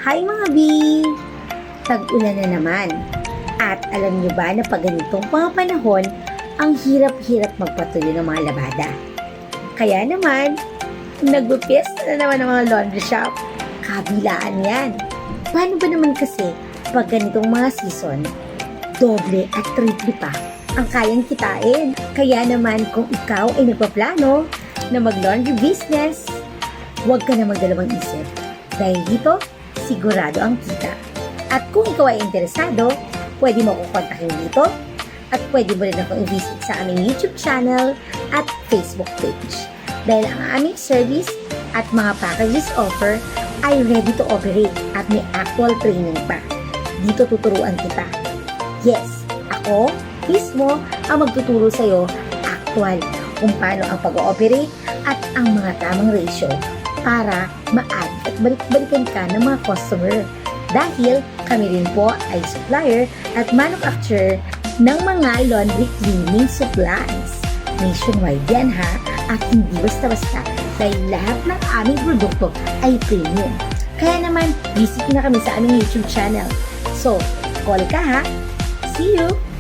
Hi mga B! Tag-ulan na naman. At alam niyo ba na pag ganitong mga panahon, ang hirap-hirap magpatuloy ng mga labada. Kaya naman, nagpipiesta na naman ng mga laundry shop. Kabilaan yan. Paano ba naman kasi pag ganitong mga season, doble at triple pa ang kayang kitain. Kaya naman kung ikaw ay nagpaplano na mag-laundry business, huwag ka na magdalawang isip. Dahil dito, sigurado ang kita. At kung ikaw ay interesado, pwede mo akong kontakin dito at pwede mo rin akong i-visit sa aming YouTube channel at Facebook page. Dahil ang aming service at mga packages offer ay ready to operate at may actual training pa. Dito tuturuan kita. Yes, ako mismo ang magtuturo sa'yo actual kung paano ang pag-ooperate at ang mga tamang ratio para ma-add at balik-balikan ka ng mga customer. Dahil kami rin po ay supplier at manufacturer ng mga laundry cleaning supplies. Nationwide yan ha, at hindi basta-basta dahil lahat ng aming produkto ay premium. Kaya naman, visit na kami sa aming YouTube channel. So, call ka ha! See you!